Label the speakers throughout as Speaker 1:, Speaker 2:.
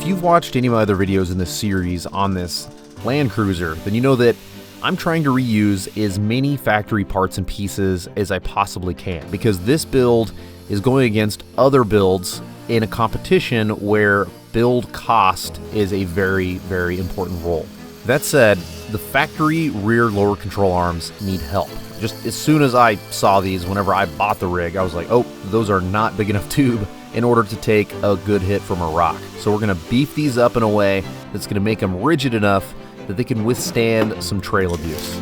Speaker 1: If you've watched any of my other videos in this series on this Land Cruiser, then you know that I'm trying to reuse as many factory parts and pieces as I possibly can, because this build is going against other builds in a competition where build cost is a very, very important role. That said, the factory rear lower control arms need help. Just as soon as I saw these, whenever I bought the rig, I was like, oh, those are not big enough tube in order to take a good hit from a rock. So we're gonna beef these up in a way that's gonna make them rigid enough that they can withstand some trail abuse.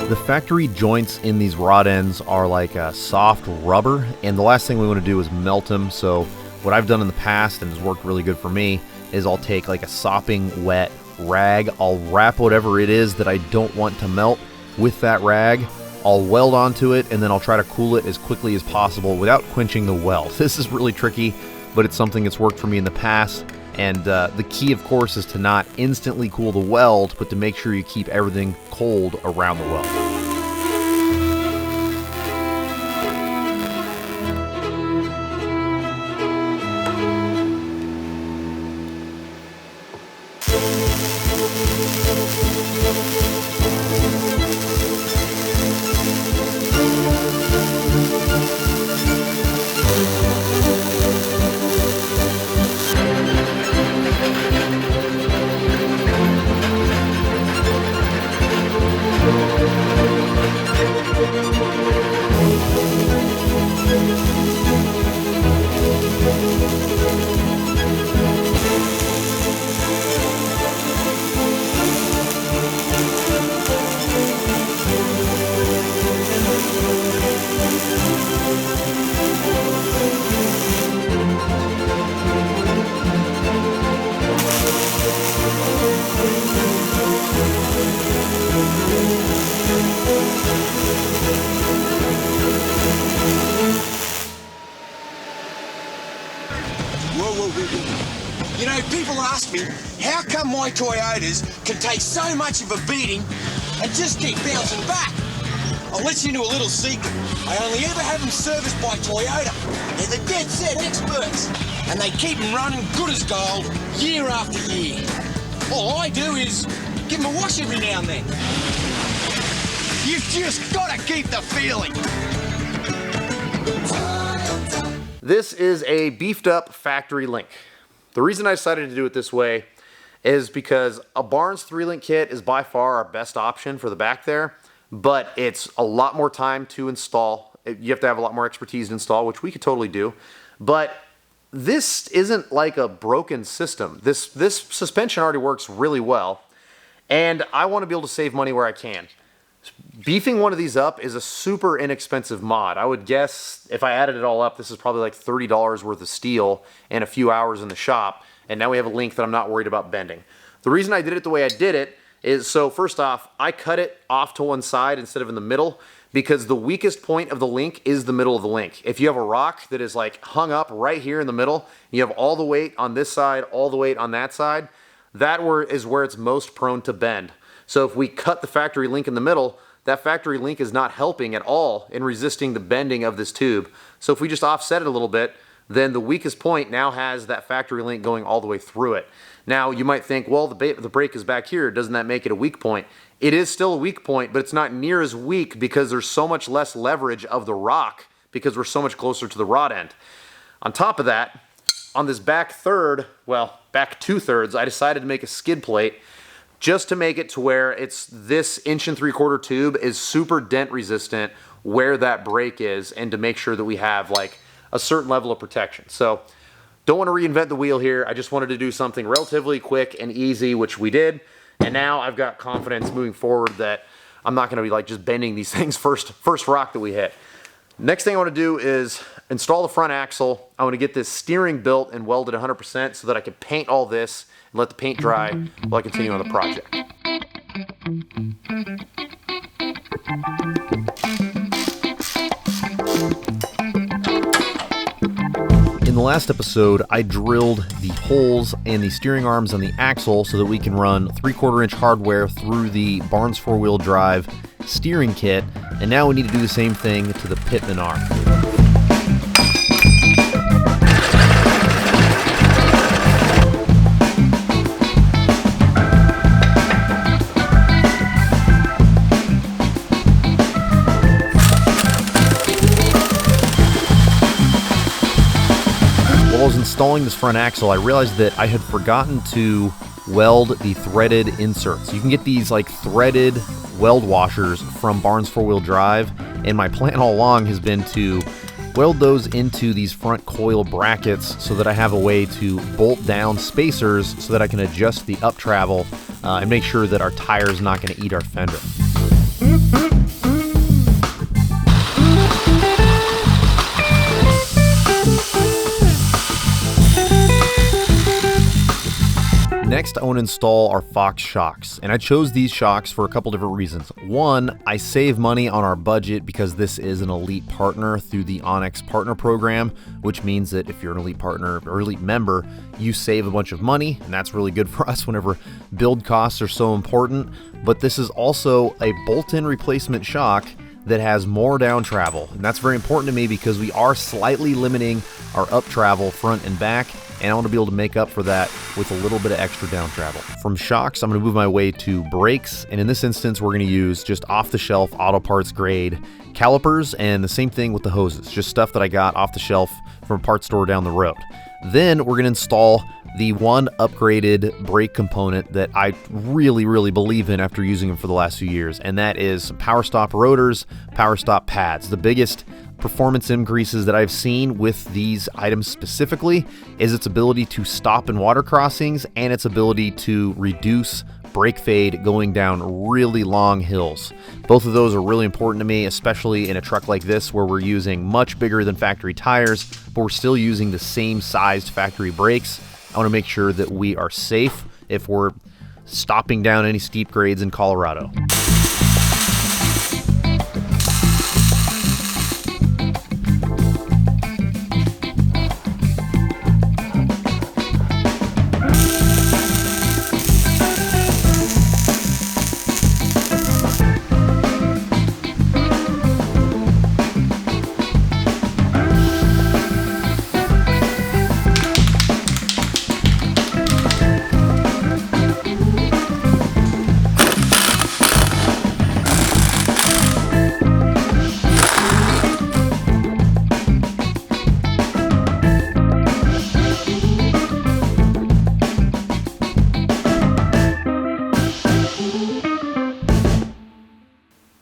Speaker 1: The factory joints in these rod ends are like a soft rubber, and the last thing we want to do is melt them. So what I've done in the past, and has worked really good for me, is I'll take like a sopping wet rag, I'll wrap whatever it is that I don't want to melt with that rag, I'll weld onto it, and then I'll try to cool it as quickly as possible without quenching the weld. This is really tricky, but it's something that's worked for me in the past. And the key, of course, is to not instantly cool the weld, but to make sure you keep everything cold around the weld.
Speaker 2: You know, people ask me, how come my Toyotas can take so much of a beating and just keep bouncing back? I'll let you into a little secret. I only ever have them serviced by Toyota. They're the dead set experts, and they keep them running good as gold year after year. All I do is give them a wash every now and then. You've just got to keep the feeling.
Speaker 1: This is a beefed up factory link. The reason I decided to do it this way is because a Barnes 3-link kit is by far our best option for the back there, but it's a lot more time to install. You have to have a lot more expertise to install, which we could totally do. But this isn't like a broken system. This suspension already works really well, and I want to be able to save money where I can. Beefing one of these up is a super inexpensive mod. I would guess if I added it all up, this is probably like $30 worth of steel and a few hours in the shop, and now we have a link that I'm not worried about bending. The reason I did it the way I did it is, so first off, I cut it off to one side instead of in the middle, because the weakest point of the link is the middle of the link. If you have a rock that is like hung up right here in the middle, you have all the weight on this side, all the weight on that side, that is where it's most prone to bend. So if we cut the factory link in the middle, that factory link is not helping at all in resisting the bending of this tube. So if we just offset it a little bit, then the weakest point now has that factory link going all the way through it. Now you might think, well, the brake is back here, doesn't that make it a weak point? It is still a weak point, but it's not near as weak because there's so much less leverage of the rock because we're so much closer to the rod end. On top of that, on this back third, well, back 2/3, I decided to make a skid plate just to make it to where it's this 1 3/4 tube is super dent resistant where that brake is, and to make sure that we have like a certain level of protection. So don't want to reinvent the wheel here. I just wanted to do something relatively quick and easy, which we did. And now I've got confidence moving forward that I'm not going to be like just bending these things first rock that we hit. Next thing I want to do is install the front axle. I want to get this steering built and welded 100% so that I can paint all this and let the paint dry while I continue on the project. In the the last episode, I drilled the holes and the steering arms on the axle so that we can run 3/4 inch hardware through the Barnes 4-wheel drive steering kit, and now we need to do the same thing to the pitman arm. While I was installing this front axle, I realized that I had forgotten to weld the threaded inserts. You can get these like threaded weld washers from Barnes 4-wheel drive, and my plan all along has been to weld those into these front coil brackets so that I have a way to bolt down spacers so that I can adjust the up travel and make sure that our tire is not going to eat our fender. Next, I want to install our Fox shocks, and I chose these shocks for a couple different reasons. One, I save money on our budget because this is an elite partner through the ONX partner program, which means that if you're an elite partner or elite member, you save a bunch of money, and that's really good for us whenever build costs are so important. But this is also a bolt-in replacement shock that has more down travel, and that's very important to me because we are slightly limiting our up travel front and back, and I want to be able to make up for that with a little bit of extra down travel. From shocks, I'm going to move my way to brakes, and in this instance, we're going to use just off-the-shelf auto parts grade calipers, and the same thing with the hoses, just stuff that I got off the shelf from a parts store down the road. Then we're going to install the one upgraded brake component that I really, really believe in after using them for the last few years, and that is power stop rotors, power stop pads. The biggest performance increases that I've seen with these items specifically is its ability to stop in water crossings and its ability to reduce brake fade going down really long hills. Both of those are really important to me, especially in a truck like this where we're using much bigger than factory tires, but we're still using the same sized factory brakes. I want to make sure that we are safe if we're stopping down any steep grades in Colorado.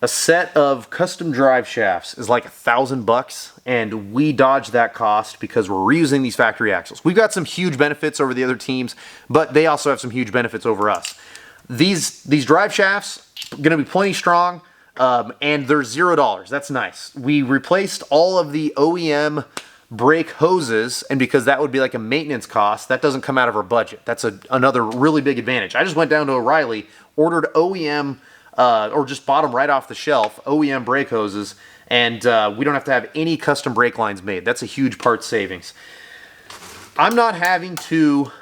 Speaker 1: A set of custom drive shafts is like $1,000, and we dodged that cost because we're reusing these factory axles. We've got some huge benefits over the other teams, but they also have some huge benefits over us. These drive shafts are going to be plenty strong, and they're $0. That's nice. We replaced all of the OEM brake hoses, and because that would be like a maintenance cost, that doesn't come out of our budget. That's another really big advantage. I just went down to O'Reilly, ordered OEM or just bought them right off the shelf, OEM brake hoses, and we don't have to have any custom brake lines made. That's a huge part savings. I'm not having to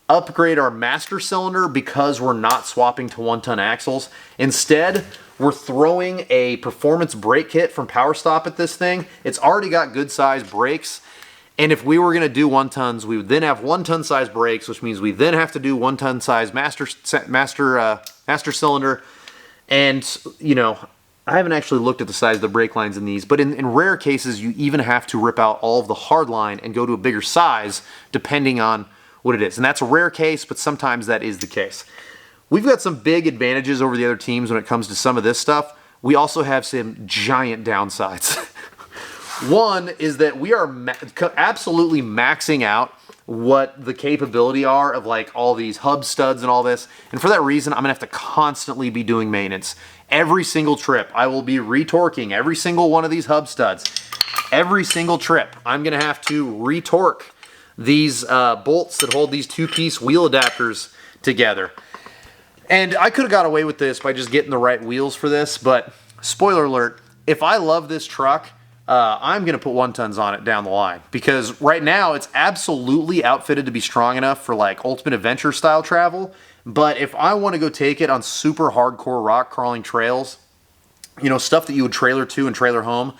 Speaker 1: upgrade our master cylinder because we're not swapping to 1-ton axles. Instead, we're throwing a performance brake kit from PowerStop at this thing. It's already got good size brakes, and if we were going to do 1-tons, we would then have 1-ton size brakes, which means we then have to do 1-ton size master cylinder. And, you know, I haven't actually looked at the size of the brake lines in these, but in rare cases, you even have to rip out all of the hard line and go to a bigger size, depending on what it is. And that's a rare case, but sometimes that is the case. We've got some big advantages over the other teams when it comes to some of this stuff. We also have some giant downsides. One is that we are absolutely maxing out what the capability are of like all these hub studs and all this. And for that reason, I'm gonna have to constantly be doing maintenance. Every single trip, I will be retorquing every single one of these hub studs. Every single trip, I'm gonna have to retorque these bolts that hold these 2-piece wheel adapters together. And I could have got away with this by just getting the right wheels for this, but spoiler alert, if I love this truck, I'm going to put 1-tons on it down the line, because right now it's absolutely outfitted to be strong enough for like ultimate adventure style travel. But if I want to go take it on super hardcore rock crawling trails, you know, stuff that you would trailer to and trailer home,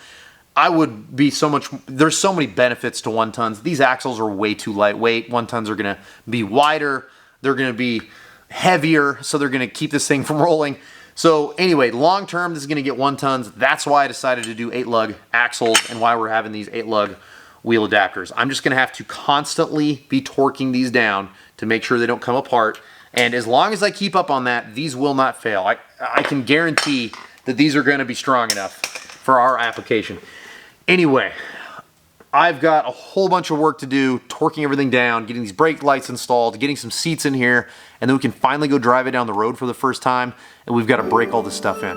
Speaker 1: I would be so much, there's so many benefits to 1-tons. These axles are way too lightweight. 1-tons are going to be wider. They're going to be heavier, so they're going to keep this thing from rolling. So anyway, long term, this is going to get 1-tons. That's why I decided to do 8-lug axles and why we're having these 8-lug wheel adapters. I'm just going to have to constantly be torquing these down to make sure they don't come apart. And as long as I keep up on that, these will not fail. I can guarantee that these are going to be strong enough for our application. Anyway, I've got a whole bunch of work to do, torquing everything down, getting these brake lights installed, getting some seats in here, and then we can finally go drive it down the road for the first time, and we've got to break all this stuff in.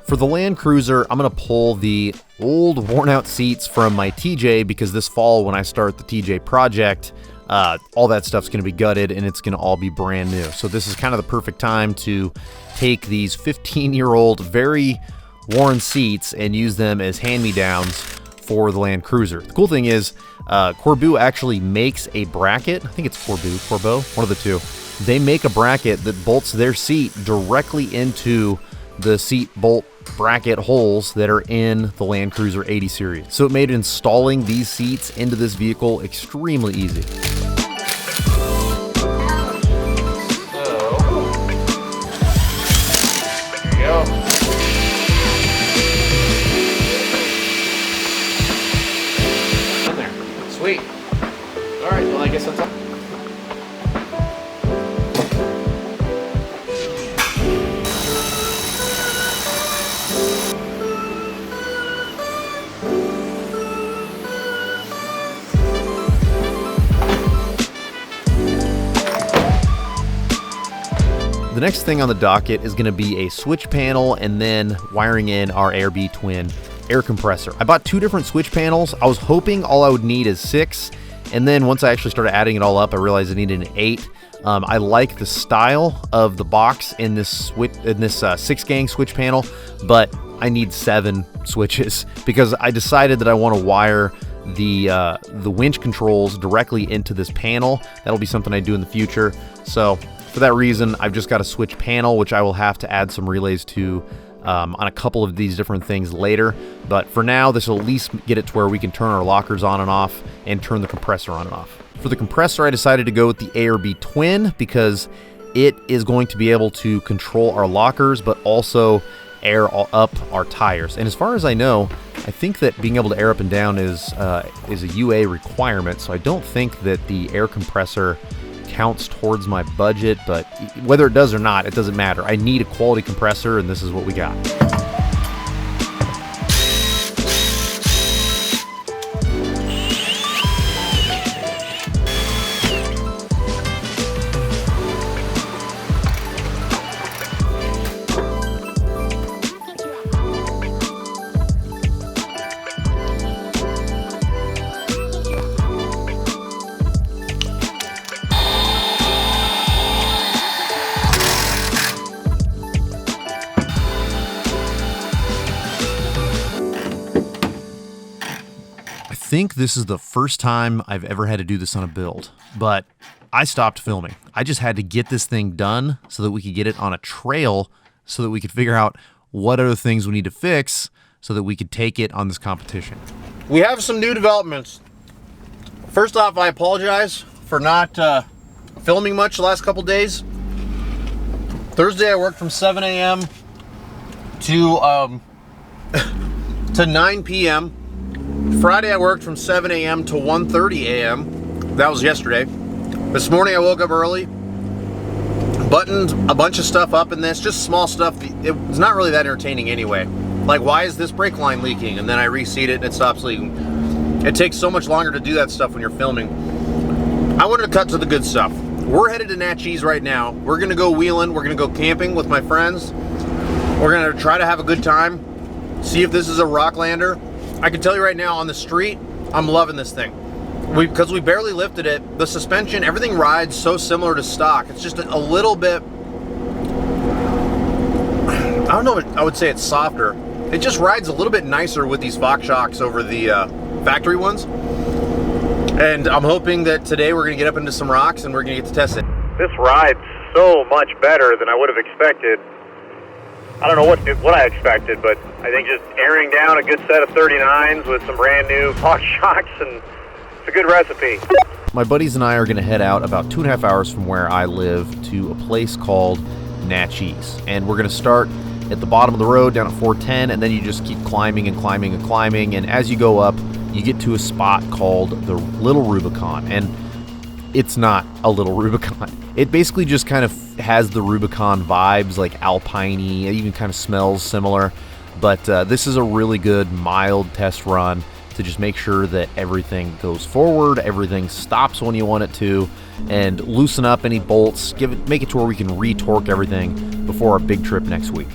Speaker 1: For the Land Cruiser, I'm going to pull the old worn out seats from my TJ, because this fall when I start the TJ project, all that stuff's going to be gutted and it's going to all be brand new. So this is kind of the perfect time to take these 15-year-old, very worn seats and use them as hand-me-downs for the Land Cruiser. The cool thing is, Corbeau actually makes a bracket. I think it's Corbeau, one of the two. They make a bracket that bolts their seat directly into the seat bolt bracket holes that are in the Land Cruiser 80 series. So it made installing these seats into this vehicle extremely easy. Sweet. All right, well, I guess that's all. The next thing on the docket is going to be a switch panel and then wiring in our AirB twin air compressor. I bought 2 different switch panels. I was hoping all I would need is 6, and then once I actually started adding it all up, I realized I needed an 8. I like the style of the box in this 6-gang switch panel, but I need 7 switches because I decided that I want to wire the winch controls directly into this panel. That'll be something I do in the future. So for that reason, I've just got a switch panel, which I will have to add some relays to on a couple of these different things later. But for now, this will at least get it to where we can turn our lockers on and off and turn the compressor on and off. For the compressor, I decided to go with the AirB twin because it is going to be able to control our lockers, but also air up our tires. And as far as I know, I think that being able to air up and down is a UA requirement, so I don't think that the air compressor counts towards my budget, but whether it does or not, it doesn't matter. I need a quality compressor, and this is what we got. I think this is the first time I've ever had to do this on a build, but I stopped filming. I just had to get this thing done so that we could get it on a trail so that we could figure out what other things we need to fix so that we could take it on this competition. We have some new developments. First off, I apologize for not filming much the last couple days. Thursday, I worked from 7 a.m. to 9 p.m. Friday, I worked from 7 a.m. to 1:30 a.m. That was yesterday. This morning, I woke up early, buttoned a bunch of stuff up in this, just small stuff. It was not really that entertaining anyway. Like, why is this brake line leaking? And then I reseat it and it stops leaking. It takes so much longer to do that stuff when you're filming. I wanted to cut to the good stuff. We're headed to Natchez right now. We're gonna go wheeling. We're gonna go camping with my friends. We're gonna try to have a good time. See if this is a Rocklander. I can tell you right now, on the street, I'm loving this thing. Because we barely lifted it, the suspension, everything rides so similar to stock. It's just a little bit, I don't know, I would say it's softer. It just rides a little bit nicer with these Fox shocks over the factory ones. And I'm hoping that today we're gonna get up into some rocks and we're gonna get to test it.
Speaker 3: This rides so much better than I would have expected. I don't know what I expected, but I think just airing down a good set of 39s with some brand new Fox shocks, and it's a good recipe.
Speaker 1: My buddies and I are going to head out about 2.5 hours from where I live to a place called Natchez. And we're going to start at the bottom of the road down at 410, and then you just keep climbing and climbing and climbing. And as you go up, you get to a spot called the Little Rubicon. And it's not a Little Rubicon. It basically just kind of has the Rubicon vibes, like alpine-y. It even kind of smells similar. But this is a really good, mild test run to just make sure that everything goes forward, everything stops when you want it to, and loosen up any bolts, make it to where we can re-torque everything before our big trip next week.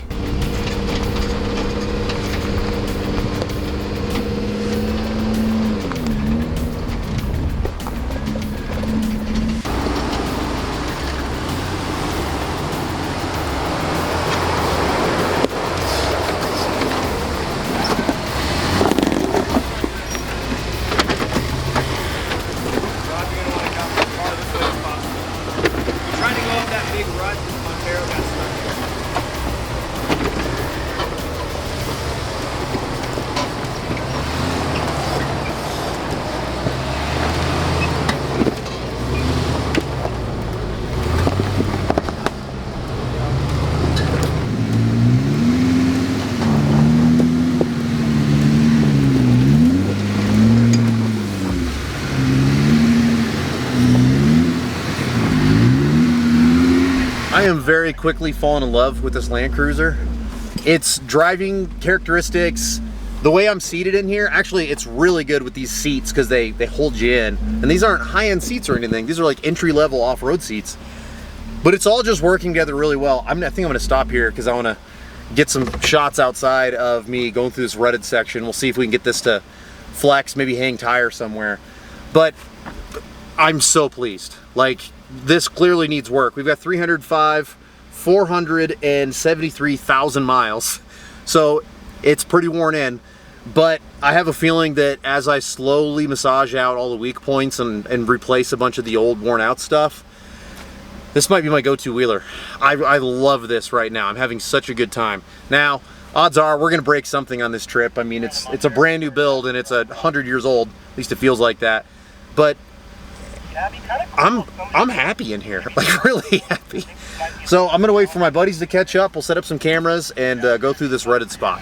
Speaker 1: I am very quickly falling in love with this Land Cruiser. Its driving characteristics, the way I'm seated in here, actually it's really good with these seats because they hold you in. And these aren't high-end seats or anything. These are like entry-level off-road seats. But it's all just working together really well. I think I'm gonna stop here because I wanna get some shots outside of me going through this rutted section. We'll see if we can get this to flex, maybe hang tire somewhere. But I'm so pleased. Like, this clearly needs work. We've got 473,000 miles. So it's pretty worn in, but I have a feeling that as I slowly massage out all the weak points and replace a bunch of the old worn out stuff, this might be my go-to wheeler. I love this right now. I'm having such a good time. Now, odds are we're gonna break something on this trip. I mean, it's a brand new build and it's 100 years old. At least it feels like that. But I'm happy in here, like really happy. So I'm gonna wait for my buddies to catch up. We'll set up some cameras and go through this rutted spot.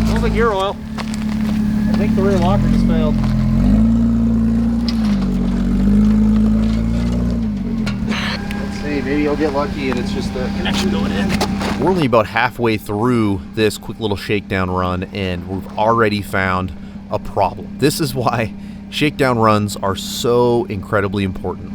Speaker 1: Smells like gear oil. I think the rear locker just failed. Maybe you'll get lucky and it's just the connection going in. We're only about halfway through this quick little shakedown run and we've already found a problem. This is why shakedown runs are so incredibly important.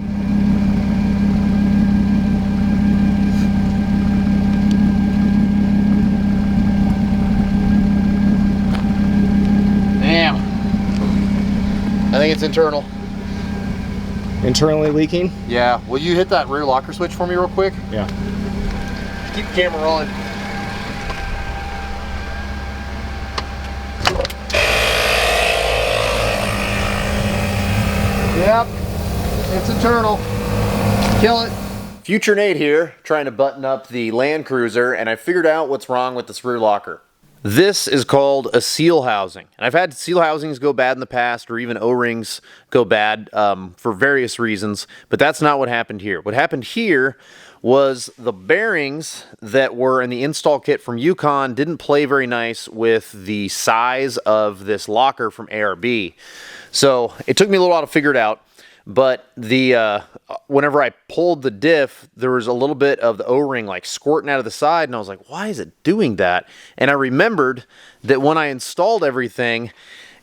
Speaker 1: Damn. I think it's internal.
Speaker 4: Internally leaking?
Speaker 1: Yeah. Will you hit that rear locker switch for me real quick?
Speaker 4: Yeah.
Speaker 1: Keep the camera rolling. Yep. It's internal. Kill it. Future Nate here, trying to button up the Land Cruiser, and I figured out what's wrong with this rear locker. This is called a seal housing. And I've had seal housings go bad in the past, or even O-rings go bad for various reasons, but that's not what happened here. What happened here was the bearings that were in the install kit from Yukon didn't play very nice with the size of this locker from ARB. So it took me a little while to figure it out. But the whenever I pulled the diff, there was a little bit of the O-ring like squirting out of the side, and I was like, why is it doing that? And I remembered that when I installed everything,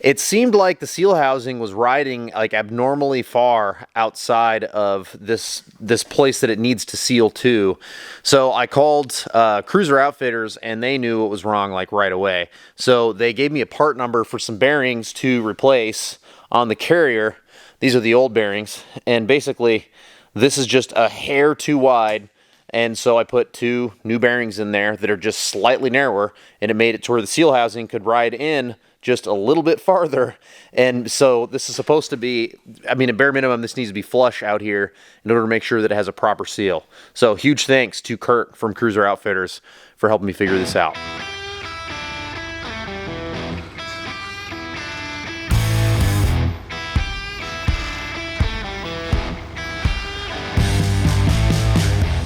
Speaker 1: It seemed like the seal housing was riding like abnormally far outside of this place that it needs to seal to. So I called Cruiser Outfitters, and they knew what was wrong like right away. So they gave me a part number for some bearings to replace on the carrier. These are the old bearings, and basically this is just a hair too wide. And so I put 2 new bearings in there that are just slightly narrower, and it made it to where the seal housing could ride in just a little bit farther. And so this is supposed to be, I mean, at bare minimum, this needs to be flush out here in order to make sure that it has a proper seal. So huge thanks to Kurt from Cruiser Outfitters for helping me figure this out.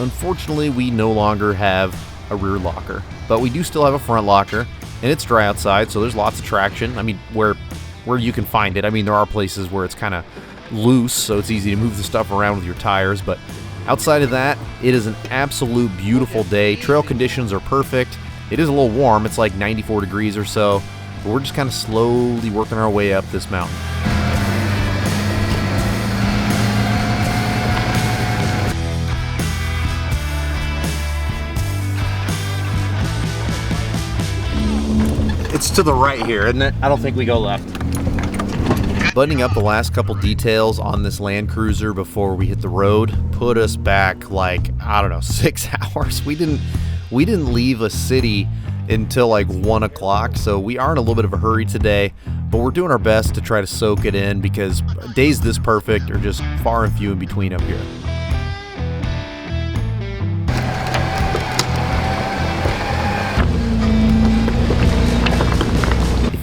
Speaker 1: Unfortunately, we no longer have a rear locker, but we do still have a front locker, and it's dry outside, so there's lots of traction. I mean, where you can find it. I mean, there are places where it's kind of loose, so it's easy to move the stuff around with your tires, but outside of that, it is an absolute beautiful day. Trail conditions are perfect. It is a little warm. It's like 94 degrees or so, but we're just kind of slowly working our way up this mountain. It's to the right here, isn't it? I don't think we go left. Buttoning up the last couple details on this Land Cruiser before we hit the road put us back like, I don't know, 6 hours. We didn't leave a city until like 1 o'clock, so we are in a little bit of a hurry today, but we're doing our best to try to soak it in because days this perfect are just far and few in between up here.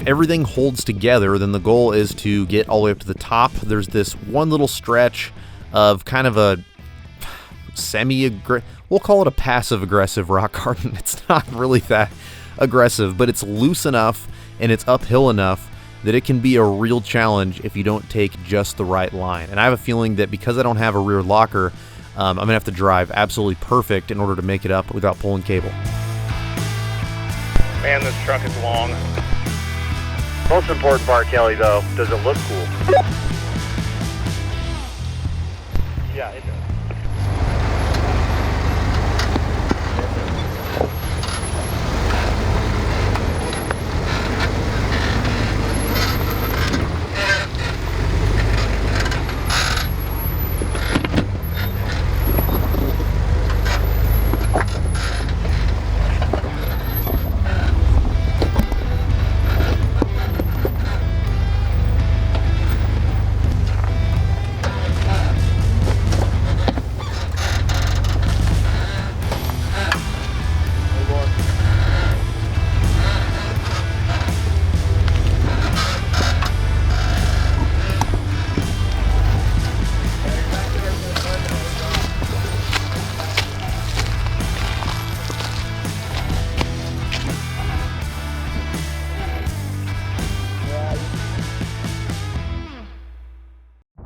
Speaker 1: Everything holds together, then the goal is to get all the way up to the top. There's this one little stretch of kind of a we'll call it a passive-aggressive rock garden. It's not really that aggressive, but it's loose enough and it's uphill enough that it can be a real challenge if you don't take just the right line. And I have a feeling that because I don't have a rear locker, I'm going to have to drive absolutely perfect in order to make it up without pulling cable.
Speaker 3: Man, this truck is long. Most important part, Kelly, though, does it look cool? Yeah, it does.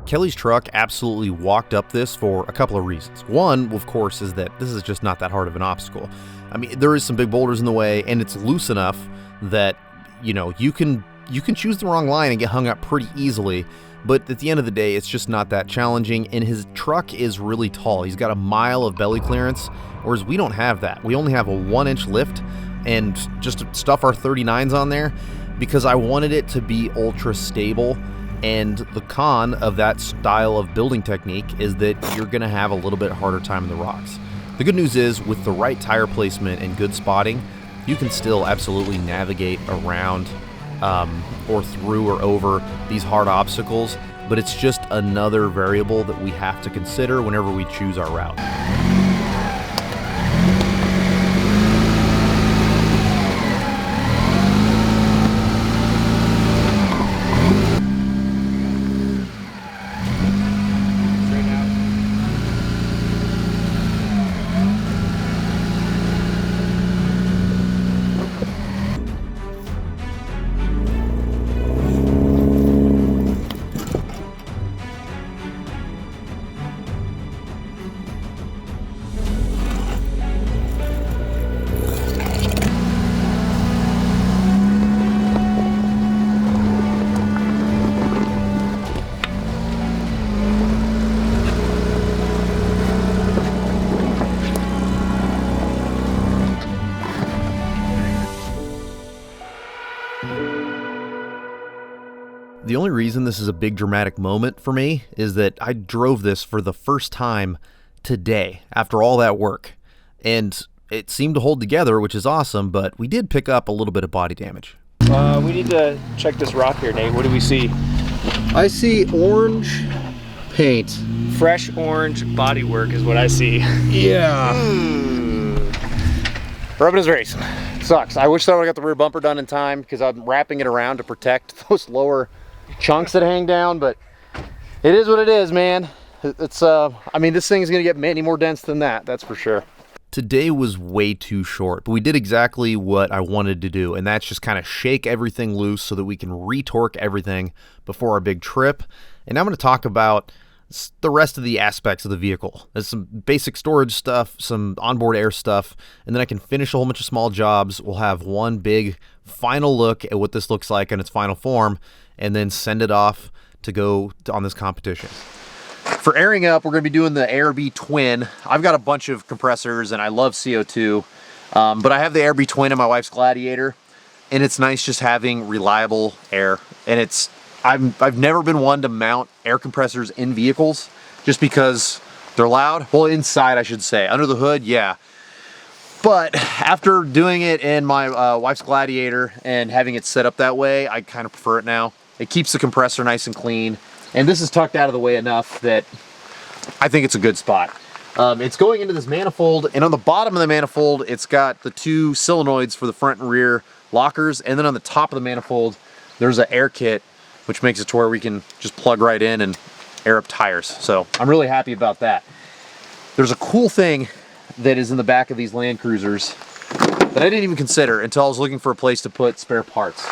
Speaker 1: Kelly's truck absolutely walked up this for a couple of reasons. One, of course, is that this is just not that hard of an obstacle. I mean, there is some big boulders in the way, and it's loose enough that, you know, you can choose the wrong line and get hung up pretty easily, but at the end of the day, it's just not that challenging, and his truck is really tall. He's got a mile of belly clearance, whereas we don't have that. We only have a 1-inch lift, and just to stuff our 39s on there, because I wanted it to be ultra stable. And the con of that style of building technique is that you're going to have a little bit harder time in the rocks. The good news is, with the right tire placement and good spotting, you can still absolutely navigate around or through or over these hard obstacles, but it's just another variable that we have to consider whenever we choose our route. The only reason this is a big dramatic moment for me is that I drove this for the first time today after all that work. And it seemed to hold together, which is awesome, but we did pick up a little bit of body damage.
Speaker 4: We need to check this rock here, Nate. What do we see?
Speaker 1: I see orange paint.
Speaker 4: Fresh orange bodywork is what I see.
Speaker 1: Yeah. Rubbing his race. Sucks. I wish I would have got the rear bumper done in time because I'm wrapping it around to protect those lower chunks that hang down, but it is what it is, man. It's I mean, this thing's gonna get many more dents than that, that's for sure. Today was way too short, but we did exactly what I wanted to do, and that's just kind of shake everything loose so that we can re-torque everything before our big trip. And I'm going to talk about the rest of the aspects of the vehicle. There's some basic storage stuff, some onboard air stuff, and then I can finish a whole bunch of small jobs. We'll have one big final look at what this looks like in its final form, and then send it off to go on this competition. For airing up, we're going to be doing the AirB Twin. I've got a bunch of compressors and I love CO2, but I have the AirB Twin in my wife's Gladiator, and it's nice just having reliable air. And I've never been one to mount air compressors in vehicles just because they're loud. Well, inside I should say. Under the hood, yeah. But after doing it in my wife's Gladiator and having it set up that way, I kind of prefer it now. It keeps the compressor nice and clean. And this is tucked out of the way enough that I think it's a good spot. It's going into this manifold, and on the bottom of the manifold, it's got the two solenoids for the front and rear lockers, and then on the top of the manifold, there's an air kit, which makes it to where we can just plug right in and air up tires. So I'm really happy about that. There's a cool thing that is in the back of these Land Cruisers that I didn't even consider until I was looking for a place to put spare parts.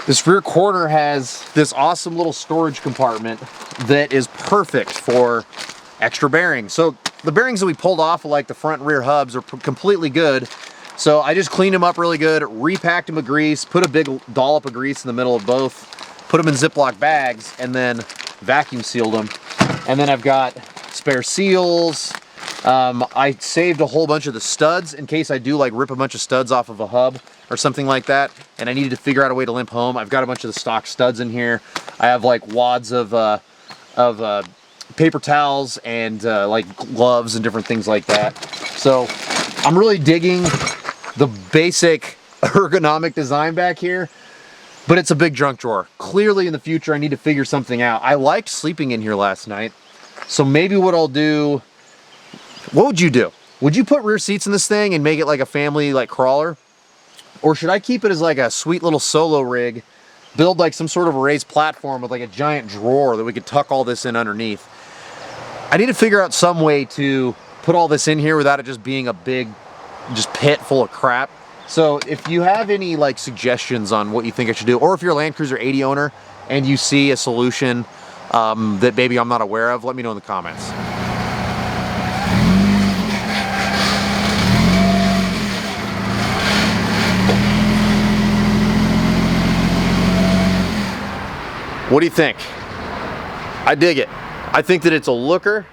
Speaker 1: This rear quarter has this awesome little storage compartment that is perfect for extra bearings. So the bearings that we pulled off of like the front and rear hubs are completely good. So I just cleaned them up really good, repacked them with grease, put a big dollop of grease in the middle of both, put them in Ziploc bags, and then vacuum sealed them. And then I've got spare seals. I saved a whole bunch of the studs in case I do like rip a bunch of studs off of a hub or something like that, and I needed to figure out a way to limp home. I've got a bunch of the stock studs in here. I have like wads of paper towels and like gloves and different things like that. So I'm really digging the basic ergonomic design back here, but it's a big junk drawer. Clearly in the future I need to figure something out. I liked sleeping in here last night, so maybe what I'll do, what would you do? Would you put rear seats in this thing and make it like a family like crawler? Or should I keep it as like a sweet little solo rig, build like some sort of a raised platform with like a giant drawer that we could tuck all this in underneath? I need to figure out some way to put all this in here without it just being a big just pit full of crap. So if you have any like suggestions on what you think I should do, or if you're a Land Cruiser 80 owner and you see a solution that maybe I'm not aware of, let me know in the comments. What do you think? I dig it. I think that it's a looker.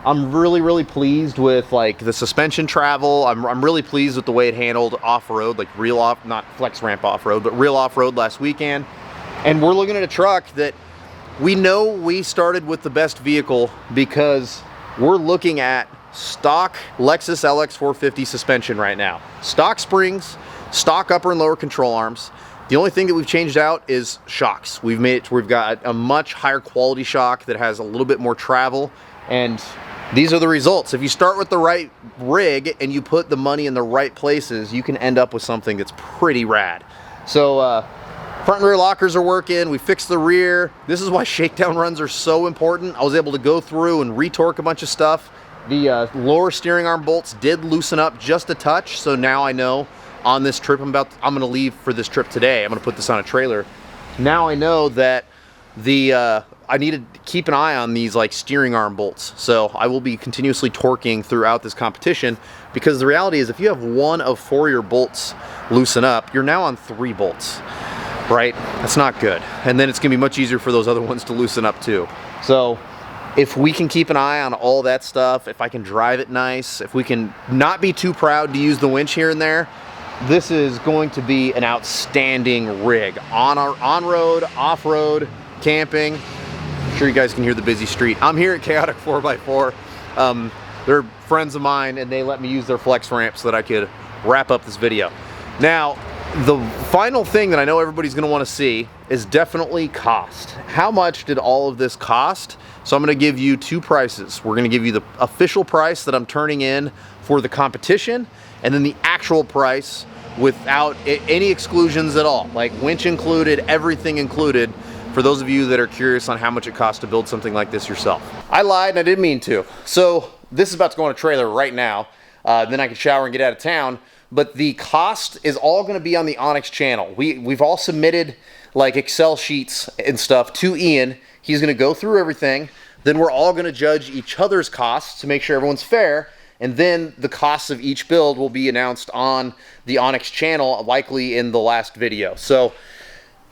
Speaker 1: I'm really pleased with like the suspension travel. I'm really pleased with the way it handled off-road, like real off, not flex ramp off-road, but real off-road last weekend. And we're looking at a truck that we know we started with the best vehicle because we're looking at stock Lexus LX 450 suspension right now. Stock springs, stock upper and lower control arms. The only thing that we've changed out is shocks. We've made it to where we've got a much higher quality shock that has a little bit more travel, and these are the results. If you start with the right rig and you put the money in the right places, you can end up with something that's pretty rad. So front and rear lockers are working. We fixed the rear. This is why shakedown runs are so important. I was able to go through and retorque a bunch of stuff. The lower steering arm bolts did loosen up just a touch, so now I know on this trip I'm gonna leave for this trip today. I'm gonna put this on a trailer. Now I know that I need to keep an eye on these like steering arm bolts. So I will be continuously torquing throughout this competition, because the reality is if you have one of 4 of your bolts loosen up, you're now on 3 bolts, right? That's not good. And then it's gonna be much easier for those other ones to loosen up too. So if we can keep an eye on all that stuff, if I can drive it nice, if we can not be too proud to use the winch here and there, this is going to be an outstanding rig. On-road, off-road, camping. I'm sure you guys can hear the busy street. I'm here at Chaotic 4x4. They're friends of mine and they let me use their flex ramp so that I could wrap up this video. Now, the final thing that I know everybody's gonna wanna see is definitely cost. How much did all of this cost? So I'm gonna give you two prices. We're gonna give you the official price that I'm turning in for the competition, and then the actual price without any exclusions at all, like winch included, everything included, for those of you that are curious on how much it costs to build something like this yourself. I lied and I didn't mean to. So this is about to go on a trailer right now, then I can shower and get out of town, but the cost is all gonna be on the ONX channel. We've all submitted like Excel sheets and stuff to Ian. He's gonna go through everything, then we're all gonna judge each other's costs to make sure everyone's fair, and then the costs of each build will be announced on the ONX channel, likely in the last video. So,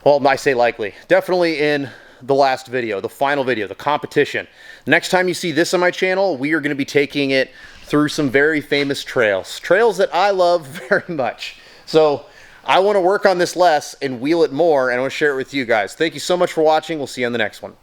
Speaker 1: well, I say likely, definitely in the last video, the final video, the competition. Next time you see this on my channel, we are gonna be taking it through some very famous trails that I love very much. So I wanna work on this less and wheel it more, and I wanna share it with you guys. Thank you so much for watching. We'll see you on the next one.